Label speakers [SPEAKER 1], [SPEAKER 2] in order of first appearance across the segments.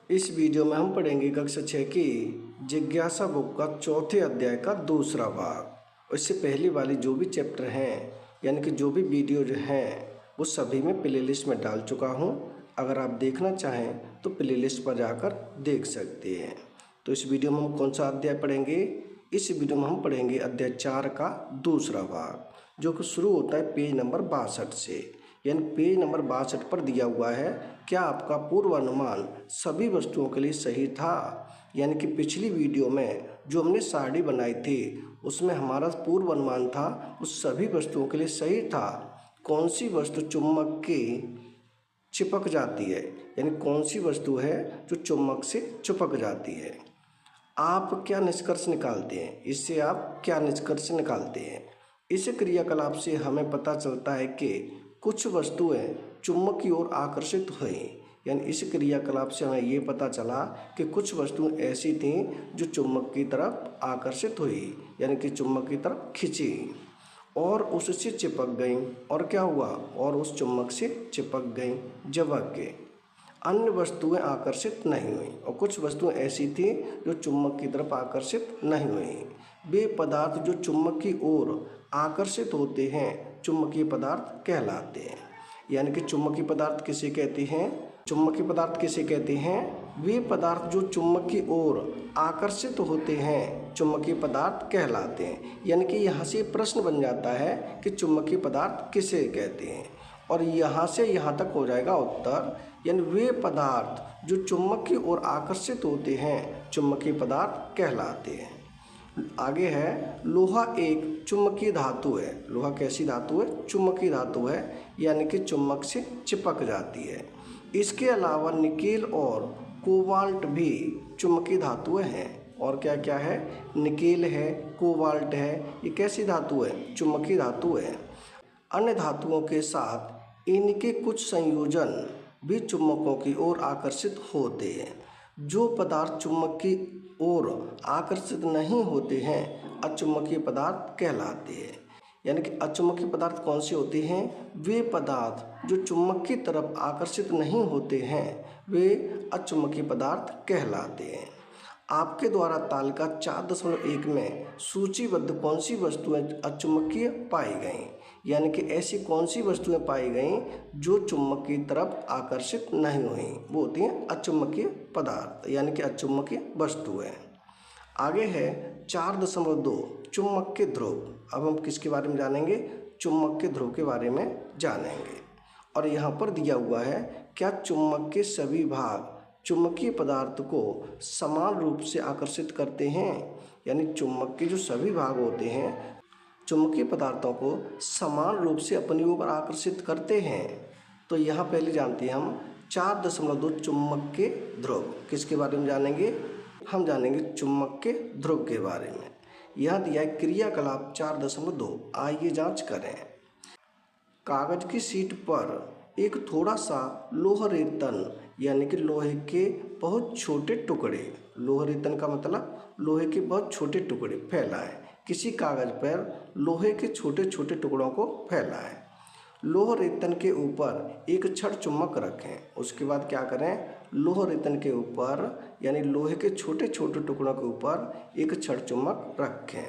[SPEAKER 1] इस वीडियो में हम पढ़ेंगे कक्षा 6 की जिज्ञासा बुक का चौथे अध्याय का दूसरा भाग। इससे पहले वाली जो भी चैप्टर हैं यानी कि जो भी वीडियो जो हैं वो सभी मैं प्लेलिस्ट में डाल चुका हूं। अगर आप देखना चाहें तो प्लेलिस्ट पर जाकर देख सकते हैं। तो इस वीडियो में हम कौन सा अध्याय पढ़ेंगे? इस वीडियो में हम पढ़ेंगे अध्याय 4 का दूसरा भाग, जो कि शुरू होता है पेज नंबर 62 से। यानी पेज नंबर 62 पर दिया हुआ है, क्या आपका पूर्वानुमान सभी वस्तुओं के लिए सही था? यानी कि पिछली वीडियो में जो हमने सारणी बनाई थी उसमें हमारा पूर्वानुमान था उस सभी वस्तुओं के लिए सही था। कौन सी वस्तु चुंबक के चिपक जाती है, यानी कौन सी वस्तु है जो चुंबक से चिपक जाती है। आप क्या निष्कर्ष निकालते हैं? इससे आप क्या निष्कर्ष निकालते हैं? इस क्रियाकलाप से हमें पता चलता है कि कुछ वस्तुएं चुंबक की ओर आकर्षित हुई। यानी इस क्रियाकलाप से हमें ये पता चला कि कुछ वस्तुएं ऐसी थीं जो चुंबक की तरफ आकर्षित हुई, यानी कि चुंबक की तरफ खिंची और उससे चिपक गईं। और क्या हुआ? और उस चुंबक से चिपक गईं, जबकि अन्य वस्तुएं आकर्षित नहीं हुई। और कुछ वस्तुएं ऐसी थीं जो चुंबक की तरफ आकर्षित नहीं हुई। वे पदार्थ जो चुंबक की ओर आकर्षित होते हैं चुंबकीय पदार्थ कहलाते हैं। यानी कि चुंबकीय पदार्थ किसे कहते हैं? चुंबकीय पदार्थ किसे कहते हैं? वे पदार्थ जो चुंबक की ओर आकर्षित होते हैं चुंबकीय पदार्थ कहलाते हैं। यानी कि यहाँ से प्रश्न बन जाता है कि चुंबकीय पदार्थ किसे कहते हैं, और यहाँ से यहाँ तक हो जाएगा उत्तर। यानी वे पदार्थ जो चुंबक की ओर आकर्षित होते हैं चुंबकीय पदार्थ कहलाते हैं। आगे है, लोहा एक चुंबकीय धातु है। लोहा कैसी धातु है? चुंबकीय धातु है, यानी कि चुंबक से चिपक जाती है। इसके अलावा निकेल और कोबाल्ट भी चुंबकीय धातुएं हैं। और क्या क्या है? निकेल है, कोबाल्ट है, ये कैसी धातु है? चुंबकीय धातु है। अन्य धातुओं के साथ इनके कुछ संयोजन भी चुंबकों की ओर आकर्षित होते हैं। जो पदार्थ चुंबक की ओर आकर्षित नहीं होते हैं अचुंबकीय पदार्थ कहलाते हैं। यानी कि अचुंबकीय पदार्थ कौन से होते हैं? वे पदार्थ जो चुंबक की तरफ आकर्षित नहीं होते हैं वे अचुंबकीय पदार्थ कहलाते हैं। आपके द्वारा तालिका 4.1 में सूचीबद्ध कौन सी वस्तुएं अचुंबकीय पाई गईं? यानी कि ऐसी कौन सी वस्तुएं पाई गईं जो चुंबक की तरफ आकर्षित नहीं हुई? वो होती हैं अचुंबकीय पदार्थ, यानी कि अचुंबकीय वस्तुएं। आगे है 4.2 चुंबक के ध्रुव। अब हम किसके बारे में जानेंगे? चुंबक के ध्रुव के बारे में जानेंगे। और यहाँ पर दिया हुआ है, क्या चुंबक के सभी भाग चुंबकीय पदार्थ को समान रूप से आकर्षित करते हैं? यानी चुंबक के जो सभी भाग होते हैं चुंबकीय पदार्थों को समान रूप से अपनी ओर आकर्षित करते हैं। तो यहाँ पहले जानते हैं हम 4.2 चुंबक के ध्रुव। किसके बारे में जानेंगे? हम जानेंगे चुंबक के ध्रुव के बारे में। यहाँ दिया है क्रियाकलाप 4.2। आइए जांच करें। कागज की शीट पर एक थोड़ा सा लोह रेतन, यानी कि लोहे के बहुत छोटे टुकड़े, लोह रेतन का मतलब लोहे के बहुत छोटे टुकड़े फैलाएं। किसी कागज पर लोहे के छोटे छोटे टुकड़ों को फैलाएं। लोह रेतन के ऊपर एक छड़ चुम्बक रखें। उसके बाद क्या करें? लोह रेतन के ऊपर यानी लोहे के छोटे छोटे टुकड़ों के ऊपर एक छड़ चुम्बक रखें।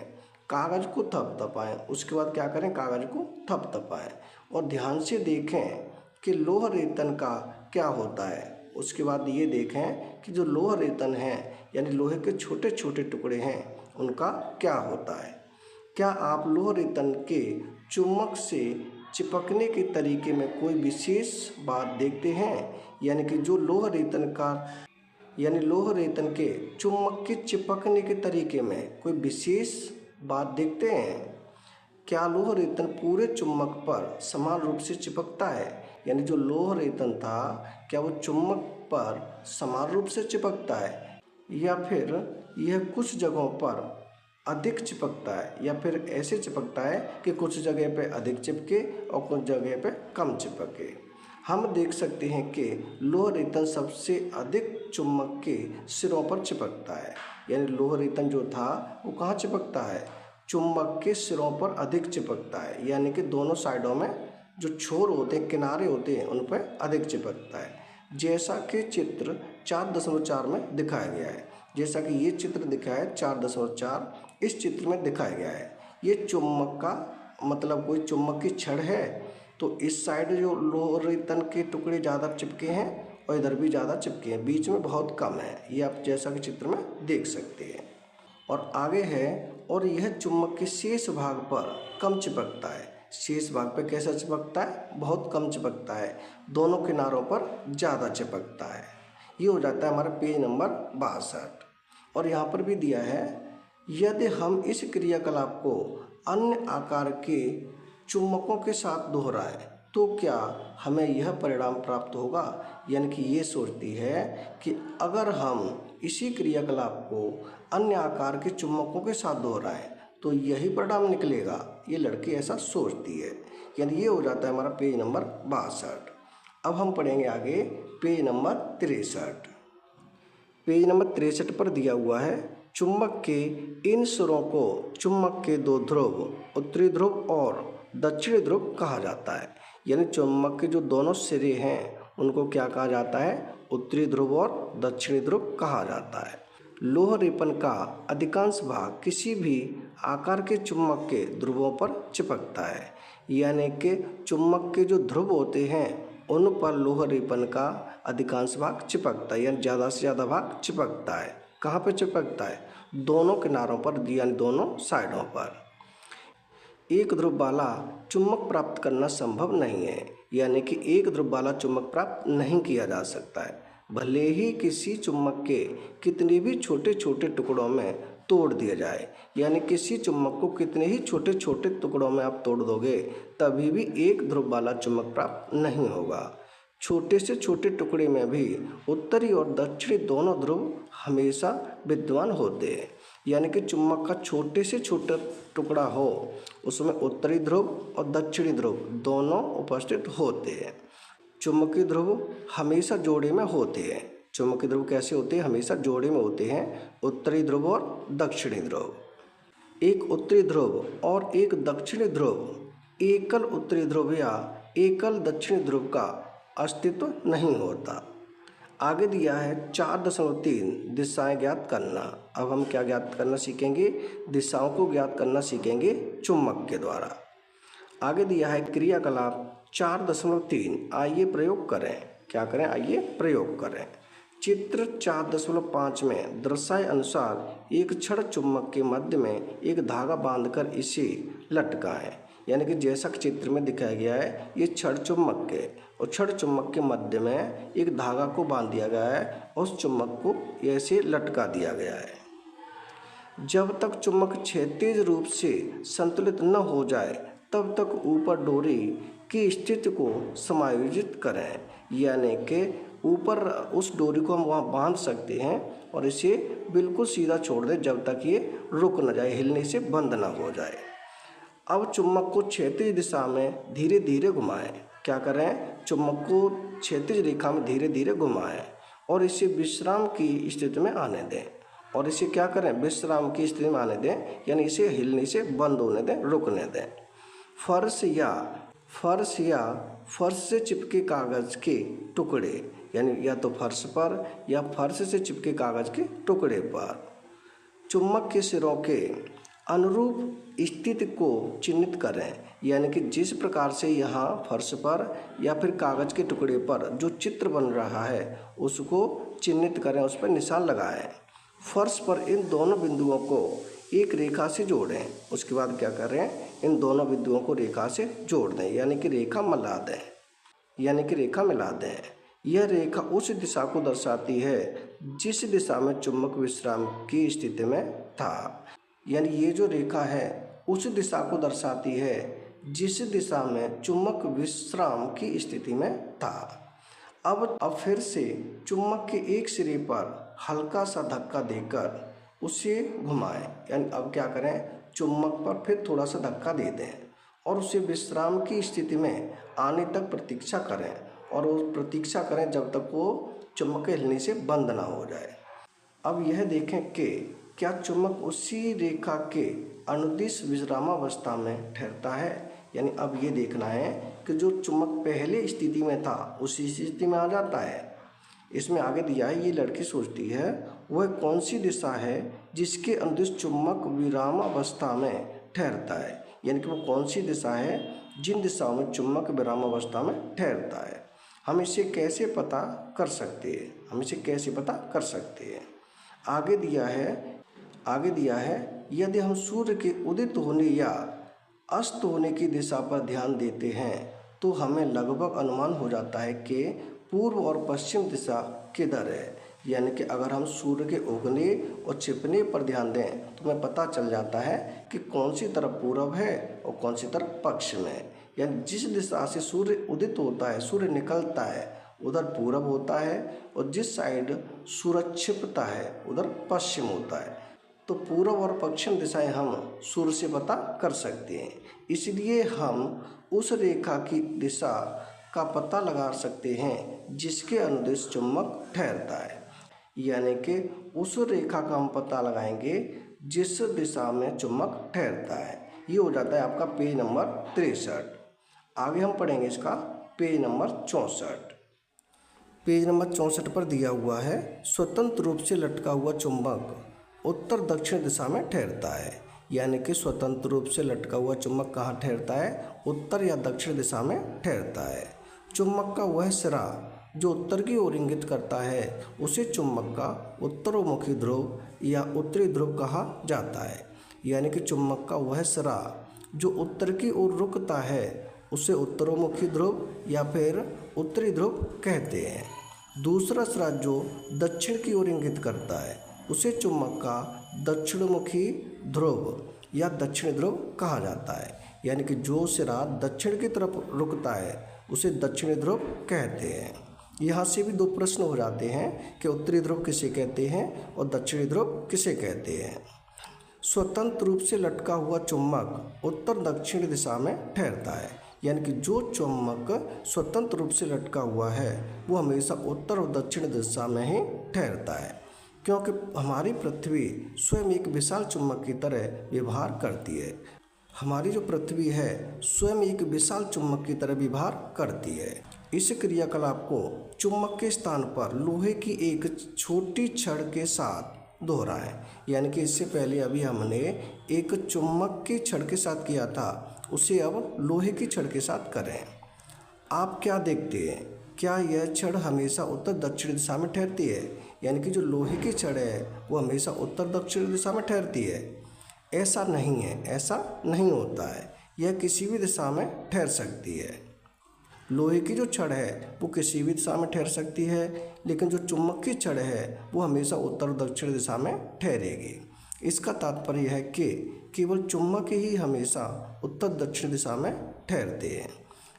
[SPEAKER 1] कागज को थपथपाएं। उसके बाद क्या करें? कागज को थपथपाएं और ध्यान से देखें कि लोह रेतन का क्या होता है। उसके बाद ये देखें कि जो लोह रेतन है यानी लोहे के छोटे छोटे टुकड़े हैं उनका क्या होता है। क्या आप लोह रेतन के चुम्बक से चिपकने के तरीके में कोई विशेष बात देखते हैं? यानी कि जो लोह रेतन का यानी लोह रेतन के चुम्बक के चिपकने के तरीके में कोई विशेष बात देखते हैं? क्या लोह रेतन पूरे चुम्बक पर समान रूप से चिपकता है? यानी जो लोह रेतन था क्या वो चुम्बक पर समान रूप से चिपकता है, या फिर यह कुछ जगहों पर अधिक चिपकता है, या फिर ऐसे चिपकता है कि कुछ जगह पे अधिक चिपके और कुछ जगह पे कम चिपके। हम देख सकते हैं कि लोह रेतन सबसे अधिक चुम्बक के सिरों पर चिपकता है। यानी लोह रेतन जो था वो कहाँ चिपकता है? चुंबक के सिरों पर अधिक चिपकता है, यानी कि दोनों साइडों में जो छोर होते हैं, किनारे होते हैं, उन पर अधिक चिपकता है। जैसा कि चित्र 4.4 में दिखाया गया है। जैसा कि ये चित्र दिखाया है 4.4 इस चित्र में दिखाया गया है। ये चुम्बक का मतलब कोई चुम्बक की छड़ है, तो इस साइड जो लोह तन के टुकड़े ज़्यादा चिपके हैं और इधर भी ज़्यादा चिपके हैं, बीच में बहुत कम है। ये आप जैसा कि चित्र में देख सकते हैं। और आगे है, और यह चुम्बक के शेष भाग पर कम चिपकता है। शेष भाग पर कैसा चिपकता है? बहुत कम चिपकता है, दोनों किनारों पर ज़्यादा चिपकता है। ये हो जाता है हमारा पेज नंबर 62। और यहाँ पर भी दिया है, यदि हम इस क्रियाकलाप को अन्य आकार के चुम्बकों के साथ दोहराएं तो क्या हमें यह परिणाम प्राप्त होगा। यानी कि ये सोचती है कि अगर हम इसी क्रियाकलाप को अन्य आकार के चुम्बकों के साथ दोहराएं तो यही परिणाम निकलेगा। ये लड़की ऐसा सोचती है। यानी ये हो जाता है हमारा पेज नंबर 62। अब हम पढ़ेंगे आगे पेज नंबर 63। पेज नंबर 63 पर दिया हुआ है, चुंबक के इन सिरों को चुंबक के दो ध्रुव, उत्तरी ध्रुव और दक्षिणी ध्रुव कहा जाता है। यानी चुंबक के जो दोनों सिरे हैं उनको क्या कहा जाता है? उत्तरी ध्रुव और दक्षिणी ध्रुव कहा जाता है। लोह रेपन का अधिकांश भाग किसी भी आकार के चुंबक के ध्रुवों पर चिपकता है। यानी कि चुंबक के जो ध्रुव होते हैं उन पर लोह रेपन का अधिकांश भाग चिपकता है, यानी ज़्यादा से ज़्यादा भाग चिपकता है। कहाँ पर चिपकता है? दोनों किनारों पर, यानी दोनों साइडों पर। एक ध्रुव वाला चुंबक प्राप्त करना संभव नहीं है। यानी कि एक ध्रुव वाला चुंबक प्राप्त नहीं किया जा सकता है, भले ही किसी चुंबक के कितने भी छोटे छोटे टुकड़ों में तोड़ दिया जाए। यानी किसी चुंबक को कितने ही छोटे छोटे टुकड़ों में आप तोड़ दोगे तभी भी एक ध्रुव वाला चुंबक प्राप्त नहीं होगा। छोटे से छोटे टुकड़े में भी उत्तरी और दक्षिणी दोनों ध्रुव हमेशा विद्यमान होते हैं। यानी कि चुंबक का छोटे से छोटा टुकड़ा हो उसमें उत्तरी ध्रुव और दक्षिणी ध्रुव दोनों उपस्थित होते हैं। चुंबकीय ध्रुव हमेशा जोड़े में होते हैं। चुंबकीय ध्रुव कैसे होते हैं? हमेशा जोड़े में होते हैं, उत्तरी ध्रुव और दक्षिणी ध्रुव। एक उत्तरी ध्रुव और एक दक्षिणी ध्रुव, एकल उत्तरी ध्रुव या एकल दक्षिणी ध्रुव का अस्तित्व नहीं होता। आगे दिया है 4.3 दिशाएं ज्ञात करना। अब हम क्या ज्ञात करना सीखेंगे? दिशाओं को ज्ञात करना सीखेंगे चुंबक के द्वारा। आगे दिया है क्रियाकलाप 4.3, आइए प्रयोग करें। क्या करें? आइए प्रयोग करें। चित्र 4.5 में दर्शाए अनुसार एक छड़ चुंबक के मध्य में एक धागा बांधकर इसे लटकाएं। यानी कि जैसा कि चित्र में दिखाया गया है, ये छड़ चुंबक है और छड़ चुंबक के मध्य में एक धागा को बांध दिया गया है और उस चुंबक को ऐसे लटका दिया गया है। जब तक चुंबक क्षैतिज रूप से संतुलित न हो जाए तब तक ऊपर डोरी की स्थिति को समायोजित करें। यानी कि ऊपर उस डोरी को हम वहाँ बांध सकते हैं और इसे बिल्कुल सीधा छोड़ दें जब तक ये रुक न जाए, हिलने से बंद न हो जाए। अब चुंबक को क्षैतिज दिशा में धीरे धीरे घुमाएं। क्या करें? चुंबक को क्षैतिज रेखा में धीरे धीरे घुमाएं और इसे विश्राम की स्थिति में आने दें। और इसे क्या करें? विश्राम की स्थिति में आने दें, यानी इसे हिलने से बंद होने दें, रुकने दें। फर्श से चिपके कागज के टुकड़े, यानी या तो फर्श पर या फर्श से चिपके कागज के टुकड़े पर चुंबक के सिरों के अनुरूप स्थिति को चिन्हित करें। यानी कि जिस प्रकार से यहाँ फर्श पर या फिर कागज के टुकड़े पर जो चित्र बन रहा है उसको चिन्हित करें, उस पर निशान लगाएं। फर्श पर इन दोनों बिंदुओं को एक रेखा से जोड़ें। उसके बाद क्या करें? इन दोनों बिंदुओं को रेखा से जोड़ दें, यानी कि रेखा मिला दें। यह रेखा उस दिशा को दर्शाती है जिस दिशा में चुंबक विश्राम की स्थिति में था। यानी ये जो रेखा है उस दिशा को दर्शाती है जिस दिशा में चुंबक विश्राम की स्थिति में था। अब फिर से चुंबक के एक सिरे पर हल्का सा धक्का देकर उसे घुमाएं। यानी अब क्या करें? चुंबक पर फिर थोड़ा सा धक्का दे दें और उसे विश्राम की स्थिति में आने तक प्रतीक्षा करें और वो प्रतीक्षा करें जब तक वो चुंबक के हिलने से बंद ना हो जाए। अब यह देखें कि क्या चुंबक उसी रेखा के अनुदिश विश्रामावस्था में ठहरता है। यानी अब ये देखना है कि जो चुंबक पहले स्थिति में था उसी स्थिति में आ जाता है इसमें आगे दिया है, ये लड़की सोचती है वह कौन सी दिशा है जिसके अनुदिश चुंबक विरामावस्था में ठहरता है। यानी कि वो कौन सी दिशा है जिन दिशाओं में चुंबक विरामावस्था में ठहरता है। हम इसे कैसे पता कर सकते हैं? आगे दिया है यदि हम सूर्य के उदित होने या अस्त होने की दिशा पर ध्यान देते हैं तो हमें लगभग अनुमान हो जाता है कि पूर्व और पश्चिम दिशा किधर है। यानी कि अगर हम सूर्य के उगने और छिपने पर ध्यान दें तो हमें पता चल जाता है कि कौन सी तरफ पूरब है और कौन सी तरफ पश्चिम है। यानी जिस दिशा से सूर्य उदित होता है, सूर्य निकलता है, उधर पूरब होता है और जिस साइड सूरज छिपता है उधर पश्चिम होता है। तो पूर्व और पश्चिम दिशाएं हम सूर्य से पता कर सकते हैं। इसलिए हम उस रेखा की दिशा का पता लगा सकते हैं जिसके अनुदिश चुंबक ठहरता है। यानी कि उस रेखा का हम पता लगाएंगे जिस दिशा में चुंबक ठहरता है। ये हो जाता है आपका पेज नंबर 63। आगे हम पढ़ेंगे इसका पेज नंबर 64। पेज नंबर 64 पर दिया हुआ है, स्वतंत्र रूप से लटका हुआ चुंबक उत्तर दक्षिण दिशा में ठहरता है। यानी कि स्वतंत्र रूप से लटका हुआ चुंबक कहाँ ठहरता है? उत्तर या दक्षिण दिशा में ठहरता है। चुंबक का वह सिरा जो उत्तर की ओर इंगित करता है उसे चुंबक का उत्तरोन्मुखी ध्रुव या उत्तरी ध्रुव कहा जाता है। यानी कि चुंबक का वह सिरा जो उत्तर की ओर रुकता है उसे उत्तरोन्मुखी ध्रुव या फिर उत्तरी ध्रुव कहते हैं। दूसरा सिरा जो दक्षिण की ओर इंगित करता है उसे चुंबक का दक्षिणमुखी ध्रुव या दक्षिण ध्रुव कहा जाता है। यानी कि जो सिरा दक्षिण की तरफ रुकता है उसे दक्षिणी ध्रुव कहते हैं। यहाँ से भी दो प्रश्न हो जाते हैं कि उत्तरी ध्रुव किसे कहते हैं और दक्षिणी ध्रुव किसे कहते हैं। स्वतंत्र रूप से लटका हुआ चुंबक उत्तर दक्षिण दिशा में ठहरता है। यानी कि जो चुंबक स्वतंत्र रूप से लटका हुआ है वो हमेशा उत्तर और दक्षिण दिशा में ही ठहरता है, क्योंकि हमारी पृथ्वी स्वयं एक विशाल चुंबक की तरह व्यवहार करती है। हमारी जो पृथ्वी है स्वयं एक विशाल चुंबक की तरह व्यवहार करती है। इस क्रियाकलाप को चुंबक के स्थान पर लोहे की एक छोटी छड़ के साथ दोहराएं। यानी कि इससे पहले अभी हमने एक चुंबक की छड़ के साथ किया था, उसे अब लोहे की छड़ के साथ करें। आप क्या देखते हैं? क्या यह छड़ हमेशा उत्तर दक्षिण दिशा में ठहरती है? यानी कि जो लोहे की छड़ है वो हमेशा उत्तर दक्षिण दिशा में ठहरती है? ऐसा नहीं है, ऐसा नहीं होता है। यह किसी भी दिशा में ठहर सकती है। लोहे की जो छड़ है वो किसी भी दिशा में ठहर सकती है, लेकिन जो चुंबक की छड़ है वो हमेशा उत्तर दक्षिण दिशा में ठहरेगी। इसका तात्पर्य है कि केवल चुंबक ही हमेशा उत्तर दक्षिण दिशा में ठहरते हैं।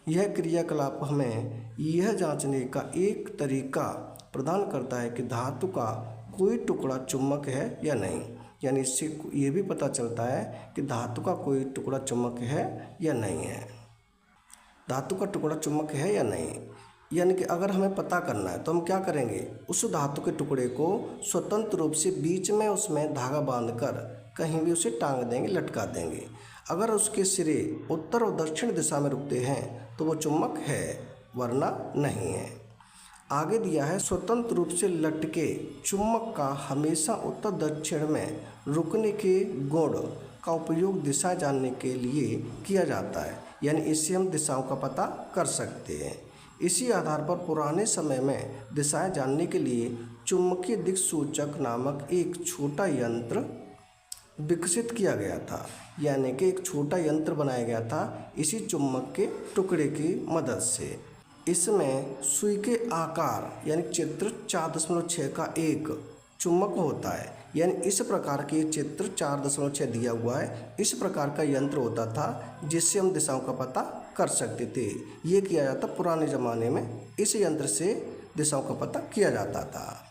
[SPEAKER 1] यह क्रियाकलाप हमें यह जांचने का एक तरीका प्रदान करता है कि धातु का कोई टुकड़ा चुंबक है या नहीं। यानी इससे ये भी पता चलता है कि धातु का कोई टुकड़ा चुंबक है या नहीं है। धातु का टुकड़ा चुंबक है या नहीं, यानी कि अगर हमें पता करना है तो हम क्या करेंगे, उस धातु के टुकड़े को स्वतंत्र रूप से बीच में उसमें धागा बांधकर कहीं भी उसे टांग देंगे, लटका देंगे। अगर उसके सिरे उत्तर और दक्षिण दिशा में रुकते हैं तो वो चुंबक है, वरना नहीं है। आगे दिया है, स्वतंत्र रूप से लटके चुंबक का हमेशा उत्तर दक्षिण में रुकने के गुण का उपयोग दिशा जानने के लिए किया जाता है। यानी इससे हम दिशाओं का पता कर सकते हैं। इसी आधार पर पुराने समय में दिशाएं जानने के लिए चुंबकीय दिक्सूचक नामक एक छोटा यंत्र विकसित किया गया था। यानी कि एक छोटा यंत्र बनाया गया था इसी चुंबक के टुकड़े की मदद से। इसमें सुई के आकार यानी चित्र 4.6 का एक चुंबक होता है। यानी इस प्रकार के चित्र 4.6 दिया हुआ है, इस प्रकार का यंत्र होता था जिससे हम दिशाओं का पता कर सकते थे। ये किया जाता पुराने ज़माने में, इस यंत्र से दिशाओं का पता किया जाता था।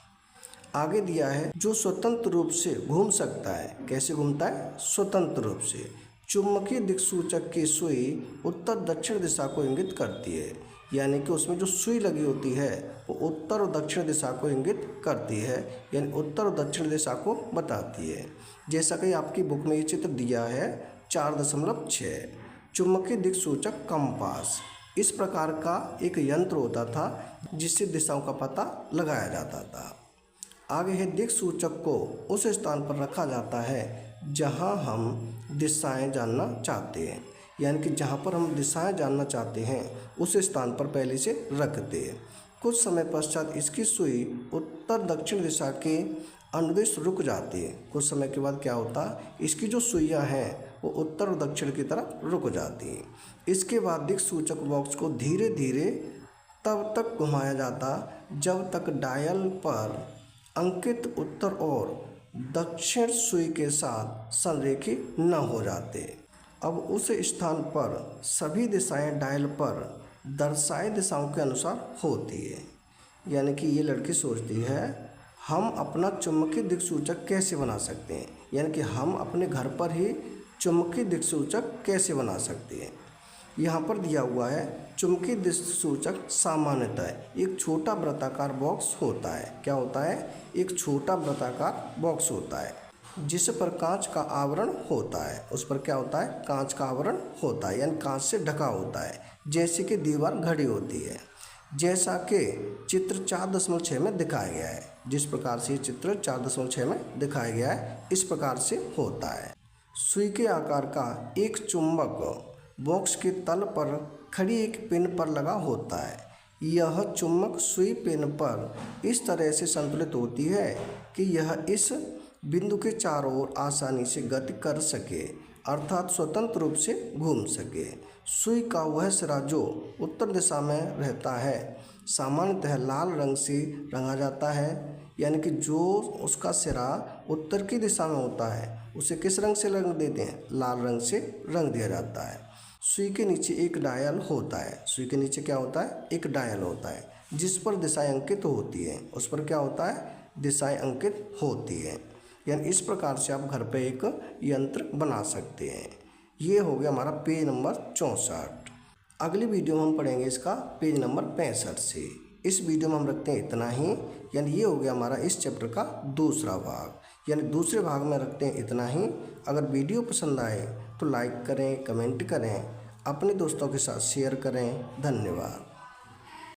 [SPEAKER 1] आगे दिया है, जो स्वतंत्र रूप से घूम सकता है। कैसे घूमता है? स्वतंत्र रूप से। चुंबकीय दिक्सूचक की सुई उत्तर दक्षिण दिशा को इंगित करती है। यानी कि उसमें जो सुई लगी होती है वो उत्तर और दक्षिण दिशा को इंगित करती है, यानी उत्तर और दक्षिण दिशा को बताती है। जैसा कि आपकी बुक में ये चित्र दिया है 4.6। चुंबकीय दिक्सूचक कंपास। इस प्रकार का एक यंत्र होता था जिससे दिशाओं का पता लगाया जाता था। आगे है दिक्सूचक को उस स्थान पर रखा जाता है जहां हम दिशाएं जानना चाहते हैं, यानी कि जहां पर हम दिशाएं जानना चाहते हैं उस स्थान पर पहले से रखते हैं। कुछ समय पश्चात इसकी सुई उत्तर दक्षिण दिशा के अनुदिश रुक जाती है। कुछ समय के बाद क्या होता है, इसकी जो सुइयां हैं वो उत्तर और दक्षिण की तरफ रुक जाती हैं। इसके बाद दिक्सूचक बॉक्स को धीरे धीरे तब तक घुमाया जाता जब तक डायल पर अंकित उत्तर और दक्षिण सुई के साथ संरेखी न हो जाते। अब उस स्थान पर सभी दिशाएं डायल पर दर्शाई दिशाओं के अनुसार होती है। यानी कि ये लड़की सोचती है हम अपना चुंबकीय दिक्सूचक कैसे बना सकते हैं, यानी कि हम अपने घर पर ही चुंबकीय दिक्सूचक कैसे बना सकते हैं। यहाँ पर दिया हुआ है चुंबकीय दिक्सूचक सामान्यतः एक छोटा वृत्ताकार बॉक्स होता है। क्या होता है, एक छोटा वृत्ताकार बॉक्स होता है जिस पर कांच का आवरण होता है। उस पर क्या होता है, कांच का आवरण होता है, यानी कांच से ढका होता है, जैसे कि दीवार घड़ी होती है, जैसा कि चित्र 4.6 में दिखाया गया है। जिस प्रकार से चित्र 4.6 में दिखाया गया है इस प्रकार से होता है। सुई के आकार का एक चुंबक बॉक्स के तल पर खड़ी एक पिन पर लगा होता है। यह चुंबक सुई पिन पर इस तरह से संतुलित होती है कि यह इस बिंदु के चारों ओर आसानी से गति कर सके, अर्थात स्वतंत्र रूप से घूम सके। सुई का वह सिरा जो उत्तर दिशा में रहता है सामान्यतः लाल रंग से रंगा जाता है, यानी कि जो उसका सिरा उत्तर की दिशा में होता है उसे किस रंग से रंग देते हैं, लाल रंग से रंग दिया जाता है। सुई के नीचे एक डायल होता है। सुई के नीचे क्या होता है, एक डायल होता है जिस पर दिशाएं अंकित होती है। उस पर क्या होता है, दिशाएं अंकित होती है। यानी इस प्रकार से आप घर पे एक यंत्र बना सकते हैं। ये हो गया हमारा पेज नंबर 64। अगली वीडियो में हम पढ़ेंगे इसका पेज नंबर 65 से। इस वीडियो में हम रखते हैं इतना ही, यानी ये हो गया हमारा इस चैप्टर का दूसरा भाग, यानी दूसरे भाग में रखते हैं इतना ही। अगर वीडियो पसंद आए तो लाइक करें, कमेंट करें, अपने दोस्तों के साथ शेयर करें। धन्यवाद।